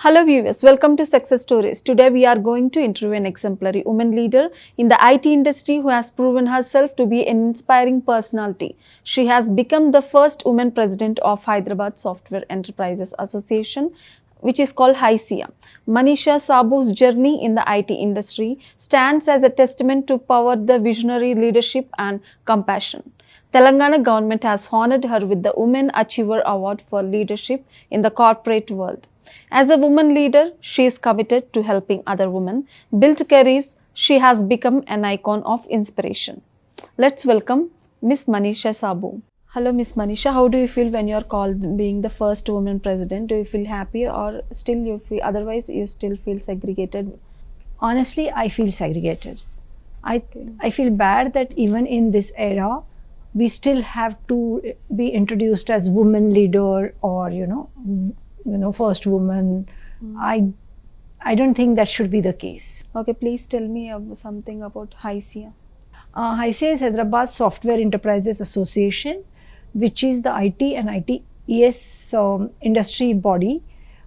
Hello viewers, welcome to Success Stories. Today we are going to interview an exemplary woman leader in the IT industry who has proven herself to be an inspiring personality. She has become the first woman president of Hyderabad Software Enterprises Association, which is called HYSEA. Manisha Saboo's journey in the IT industry stands as a testament to power, the visionary leadership and compassion. Telangana government has honored her with the Women Achiever Award for leadership in the corporate world. As a woman leader, she is committed to helping other women build careers. She has become an icon of inspiration. Let's welcome Miss Manisha Saboo. Hello, Miss Manisha. How do you feel when you are called being the first woman president? Do you feel happy, or still you feel otherwise? You still feel segregated? Honestly, I feel segregated. I feel bad that even in this era, we still have to be introduced as woman leader or first woman. I don't think that should be the case. Okay, please tell me something about HYSEA. HYSEA is Hyderabad Software Enterprises Association, which is the IT and ITES industry body,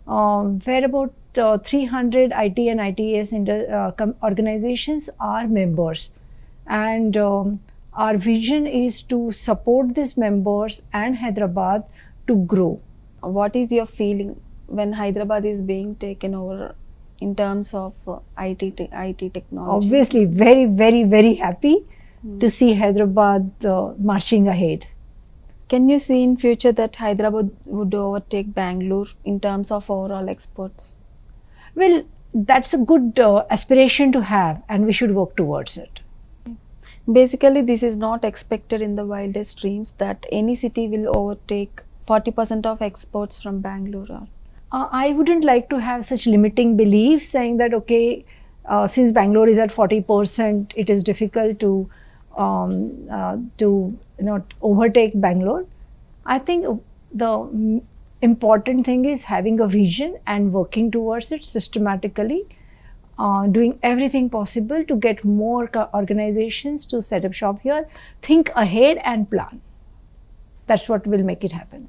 where about 300 IT and ITES organizations are members. And our vision is to support these members and Hyderabad to grow. What is your feeling when Hyderabad is being taken over in terms of IT technology? Obviously, very, very, very happy to see Hyderabad marching ahead. Can you see in future that Hyderabad would overtake Bangalore in terms of overall exports? Well, that's a good aspiration to have, and we should work towards it. Basically, this is not expected in the wildest dreams that any city will overtake 40% of exports from Bangalore. I wouldn't like to have such limiting beliefs saying that, okay, since Bangalore is at 40%, it is difficult to not overtake Bangalore. I think the important thing is having a vision and working towards it systematically, doing everything possible to get more organizations to set up shop here, think ahead and plan. That's what will make it happen.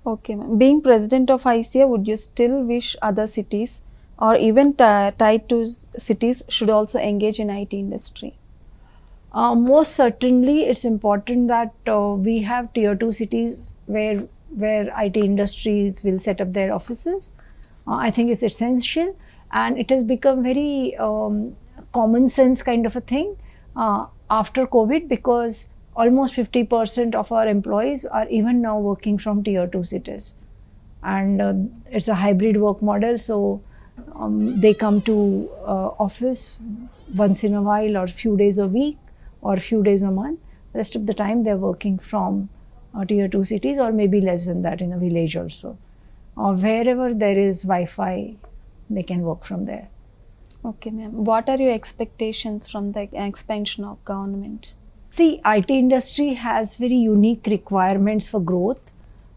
Okay, ma'am. Being president of HYSEA, would you still wish other cities or even tied to cities should also engage in IT industry? Most certainly, it's important that we have tier 2 cities where IT industries will set up their offices. I think it's essential, and it has become very common sense kind of a thing after COVID, because almost 50% of our employees are even now working from tier 2 cities, and it's a hybrid work model. So they come to office once in a while, or few days a week, or few days a month. Rest of the time they're working from tier 2 cities, or maybe less than that in a village also, or wherever there is Wi-Fi, they can work from there. Okay, ma'am. What are your expectations from the expansion of government? See, IT industry has very unique requirements for growth.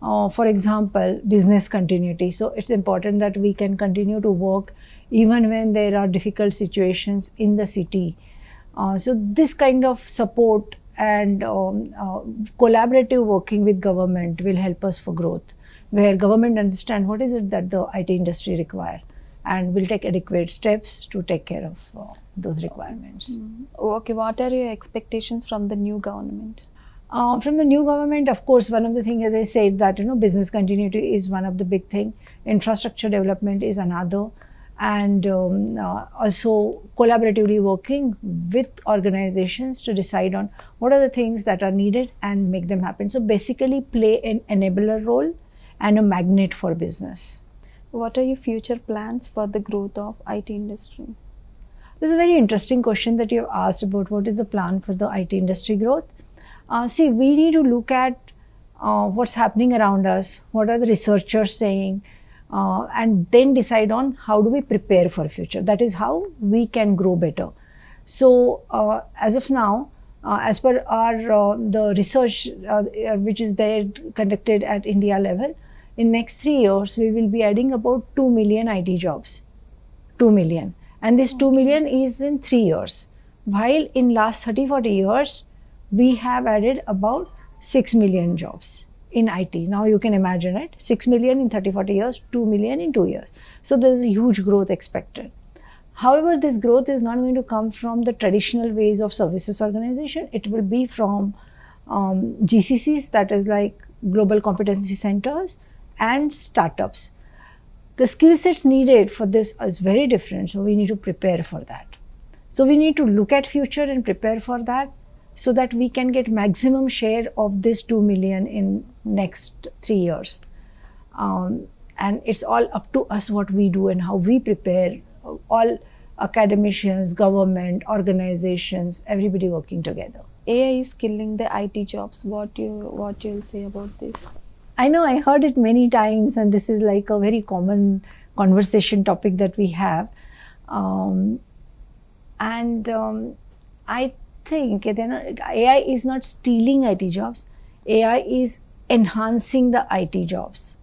For example, business continuity. So it's important that we can continue to work even when there are difficult situations in the city. So this kind of support and collaborative working with government will help us for growth, where government understand what is it that the IT industry require, and will take adequate steps to take care of those requirements. Okay, what are your expectations from the new government? From the new government, of course, one of the things, as I said, that business continuity is one of the big thing. Infrastructure development is another, and also collaboratively working with organizations to decide on what are the things that are needed and make them happen. So basically, play an enabler role and a magnet for business. What are your future plans for the growth of IT industry? This is a very interesting question that you have asked about what is the plan for the IT industry growth. See, we need to look at what's happening around us, what are the researchers saying, and then decide on how do we prepare for the future. That is how we can grow better. So as of now, as per our the research which is there conducted at India level, in next 3 years, we will be adding about 2 million IT jobs, 2 million. And this 2 million is in 3 years. While in last 30-40 years, we have added about 6 million jobs. in IT. Now you can imagine it, 6 million in 30-40 years, 2 million in 2 years. So there's a huge growth expected. However, this growth is not going to come from the traditional ways of services organization. It will be from GCCs, that is like global competency centers, and startups. The skill sets needed for this is very different, so we need to prepare for that. So we need to look at future and prepare for that, so that we can get maximum share of this 2 million in next 3 years. And it's all up to us what we do and how we prepare, all academicians, government, organizations, everybody working together. AI is killing the IT jobs. What you'll say about this? I know, I heard it many times, and this is like a very common conversation topic that we have. I think AI is not stealing IT jobs. AI is enhancing the IT jobs,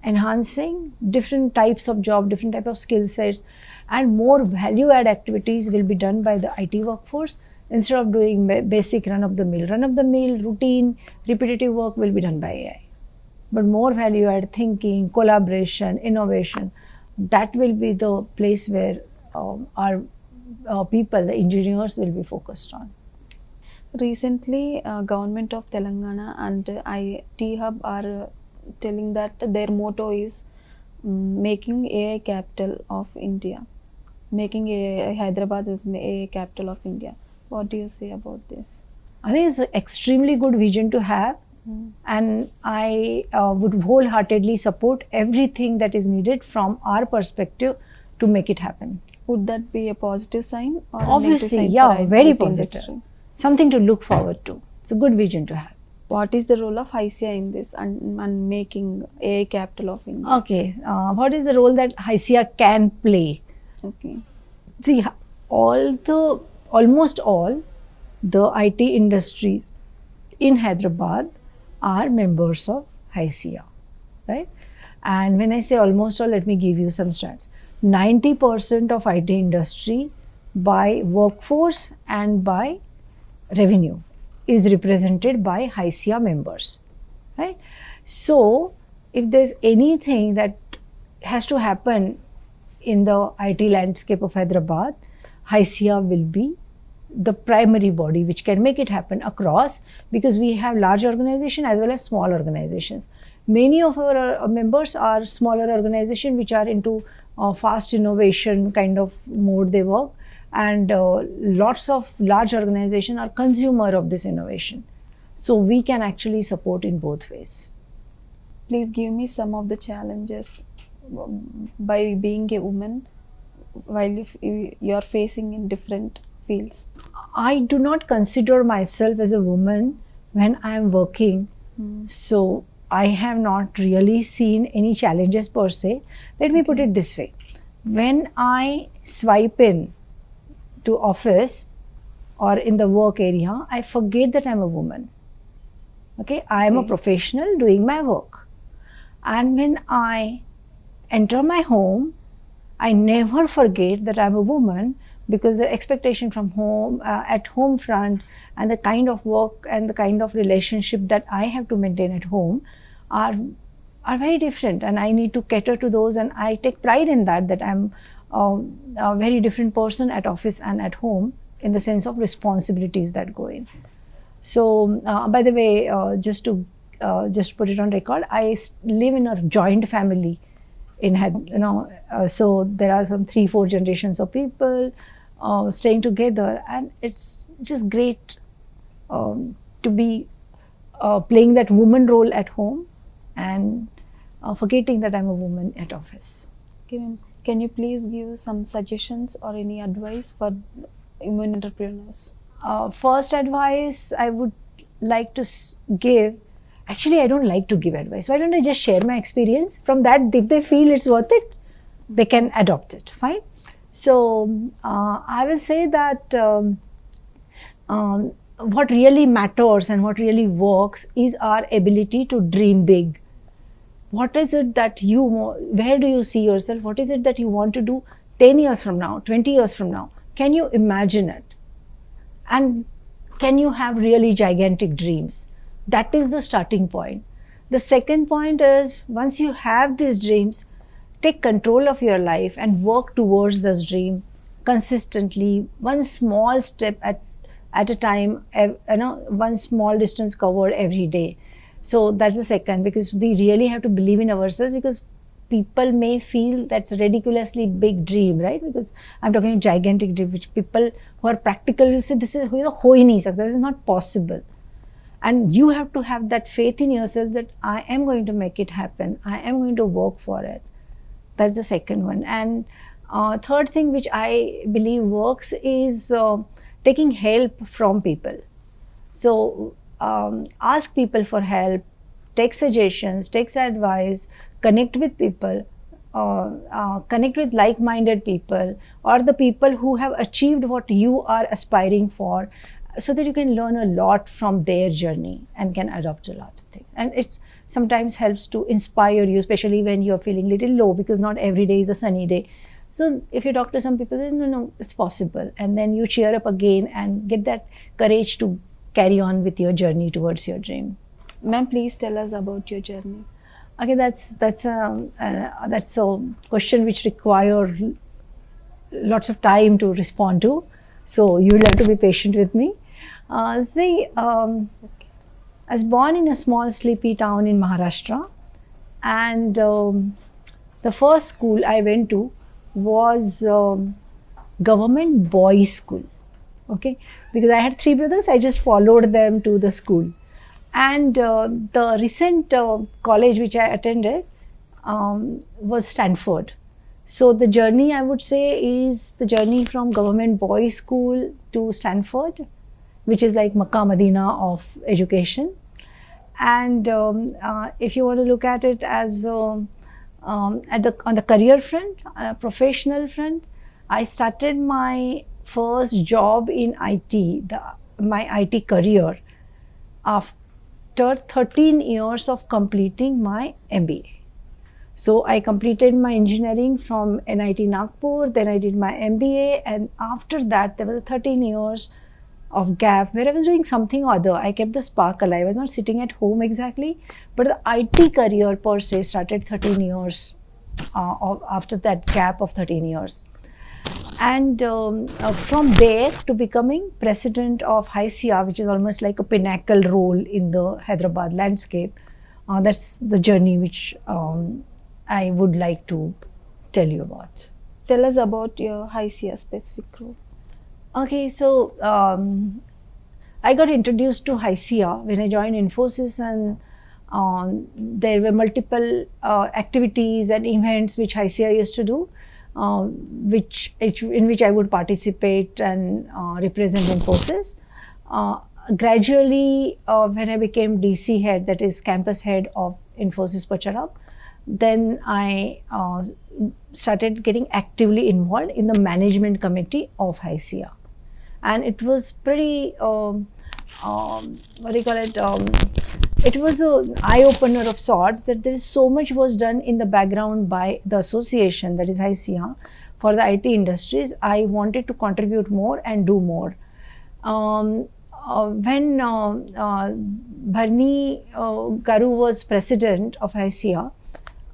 enhancing different types of job, different type of skill sets, and more value-add activities will be done by the IT workforce. Instead of doing basic run-of-the-mill, routine, repetitive work will be done by AI. But more value-add thinking, collaboration, innovation, that will be the place where our people, the engineers, will be focused on. Recently, government of Telangana and IT Hub are telling that their motto is making AI capital of India. Making Hyderabad is AI capital of India. What do you say about this? I think it's an extremely good vision to have, and I would wholeheartedly support everything that is needed from our perspective to make it happen. Would that be a positive sign or Obviously, a negative sign yeah, for very IT positive. industry? Something to look forward to. It's a good vision to have. What is the role of HYSEA in this and making AI capital of India? Okay, what is the role that HYSEA can play? Okay. See, almost all the IT industries in Hyderabad are members of HYSEA, right? And when I say almost all, let me give you some stats. 90% of IT industry by workforce and by revenue is represented by HYSEA members, right? So if there's anything that has to happen in the IT landscape of Hyderabad, HYSEA will be the primary body which can make it happen across, because we have large organizations as well as small organizations. Many of our members are smaller organizations which are into fast innovation kind of mode they work, and lots of large organizations are consumer of this innovation. So we can actually support in both ways. Please give me some of the challenges by being a woman while you are facing in different fields. I do not consider myself as a woman when I am working. So I have not really seen any challenges per se. Let me put it this way. When I swipe in to office or in the work area, I forget that I'm a woman. Okay, I am a professional doing my work. And when I enter my home, I never forget that I'm a woman, because the expectation from home, at home front, and the kind of work and the kind of relationship that I have to maintain at home are very different, and I need to cater to those, and I take pride in that I'm a very different person at office and at home in the sense of responsibilities that go in. So, by the way, just put it on record, I live in a joint family. So there are some 3-4 generations of people staying together, and it's just great to be playing that woman role at home and forgetting that I'm a woman at office. Can you please give some suggestions or any advice for women entrepreneurs? First advice I would like to give. Actually, I don't like to give advice. Why don't I just share my experience? From that, if they feel it's worth it, they can adopt it. Fine. So I will say that what really matters and what really works is our ability to dream big. What is it that where do you see yourself? What is it that you want to do 10 years from now, 20 years from now? Can you imagine it? And can you have really gigantic dreams? That is the starting point. The second point is, once you have these dreams, take control of your life and work towards this dream consistently, one small step at a time, one small distance covered every day. So that's the second, because we really have to believe in ourselves, because people may feel that's a ridiculously big dream, right? Because I'm talking gigantic dream, which people who are practical will say this is ho hi nahi sakta, this is not possible. And you have to have that faith in yourself that I am going to make it happen, I am going to work for it. That's the second one. And third thing which I believe works is taking help from people. So ask people for help, take suggestions, take advice, connect with people, connect with like-minded people, or the people who have achieved what you are aspiring for, so that you can learn a lot from their journey and can adopt a lot of things. And it's sometimes helps to inspire you, especially when you're feeling a little low, because not every day is a sunny day. So if you talk to some people, they say, no, it's possible. And then you cheer up again and get that courage to carry on with your journey towards your dream. Ma'am, please tell us about your journey. Okay, that's a question which requires lots of time to respond to. So you'll have to be patient with me. I was born in a small sleepy town in Maharashtra, and the first school I went to was government boys' school. Okay, because I had 3 brothers, I just followed them to the school. And the recent college which I attended was Stanford. So the journey, I would say, is the journey from government boys' school to Stanford, which is like Makkah Medina of education. And if you want to look at it as on the career front, professional front, I started my first job in IT, my IT career, after 13 years of completing my MBA. So I completed my engineering from NIT Nagpur, then I did my MBA, and after that there was 13 years of gap where I was doing something or other. I kept the spark alive. I was not sitting at home exactly, but the IT career per se started 13 years after that gap of 13 years. And from there to becoming president of HYSEA, which is almost like a pinnacle role in the Hyderabad landscape. That's the journey which I would like to tell you about. Tell us about your HYSEA specific role. Okay, so I got introduced to HYSEA when I joined Infosys, and there were multiple activities and events which HYSEA used to do, in which I would participate and represent Infosys. Gradually, when I became DC head, that is campus head of Infosys Pacharap, then I started getting actively involved in the management committee of HYSEA. And it was pretty, it was an eye-opener of sorts, that there is so much was done in the background by the association, that is HYSEA, for the IT industries. I wanted to contribute more and do more. When Bharni Garu was president of HYSEA,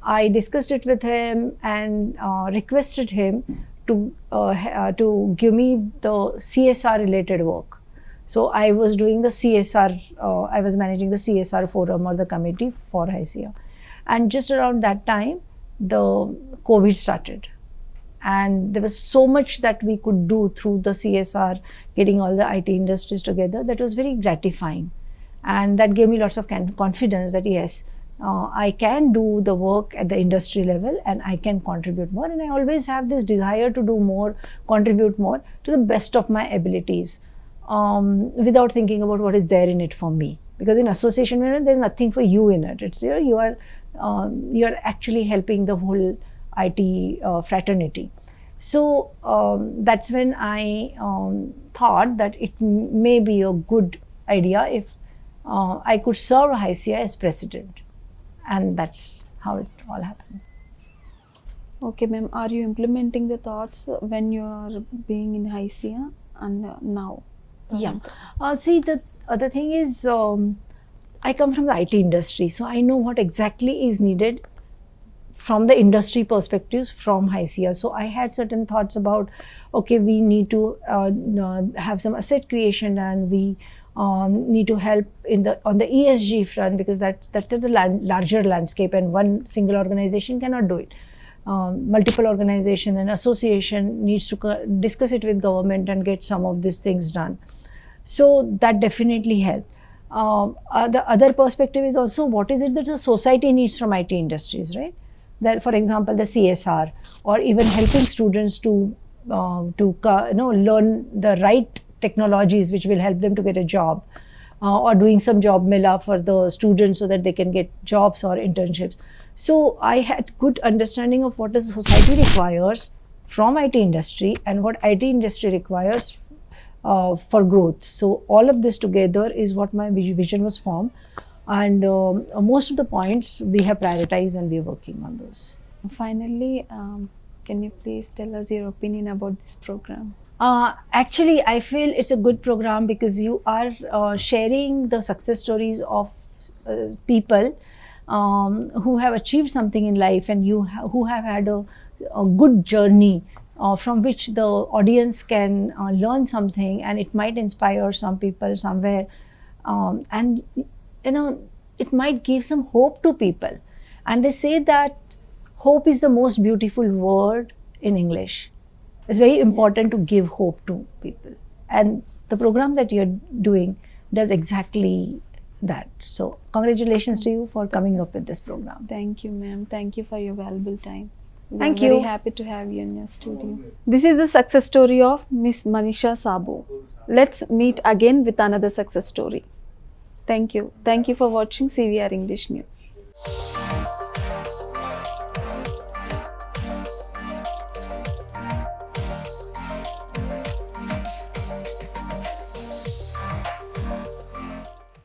I discussed it with him and requested him to give me the CSR related work. So I was doing the CSR, I was managing the CSR forum or the committee for HYSEA. And just around that time, the COVID started. And there was so much that we could do through the CSR, getting all the IT industries together. That was very gratifying. And that gave me lots of confidence that yes, I can do the work at the industry level and I can contribute more. And I always have this desire to do more, contribute more to the best of my abilities, without thinking about what is there in it for me. Because in association, there's nothing for you in it. It's you are actually helping the whole IT fraternity. So that's when I thought that it may be a good idea if I could serve HYSEA as president. And that's how it all happened. Okay, ma'am. Are you implementing the thoughts when you are being in HYSEA and now? Yeah. See, the other thing is, I come from the IT industry, so I know what exactly is needed from the industry perspectives from HYSEA. So I had certain thoughts about, okay, we need to have some asset creation, and we need to help on the ESG front, because that's at the larger landscape, and one single organization cannot do it. Multiple organization and association needs to discuss it with government and get some of these things done. So that definitely helped. The other perspective is also, what is it that the society needs from IT industries, right? That, for example, the CSR, or even helping students to learn the right technologies which will help them to get a job, or doing some job mela for the students so that they can get jobs or internships. So I had good understanding of what the society requires from IT industry and what IT industry requires for growth. So all of this together is what my vision was formed, and most of the points we have prioritized and we are working on those. Finally, can you please tell us your opinion about this program? Actually, I feel it's a good program because you are sharing the success stories of people who have achieved something in life, and who have had a good journey from which the audience can learn something, and it might inspire some people somewhere, and it might give some hope to people. And they say that hope is the most beautiful word in English. It's very important to give hope to people, and the program that you're doing does exactly that. So congratulations to you for coming up with this program. Thank you, ma'am. Thank you for your valuable time. Thank We're very you. happy to have you in your studio. This is the success story of Miss Manisha Saboo. Let's meet again with another success story. Thank you. Thank you for watching CVR English News.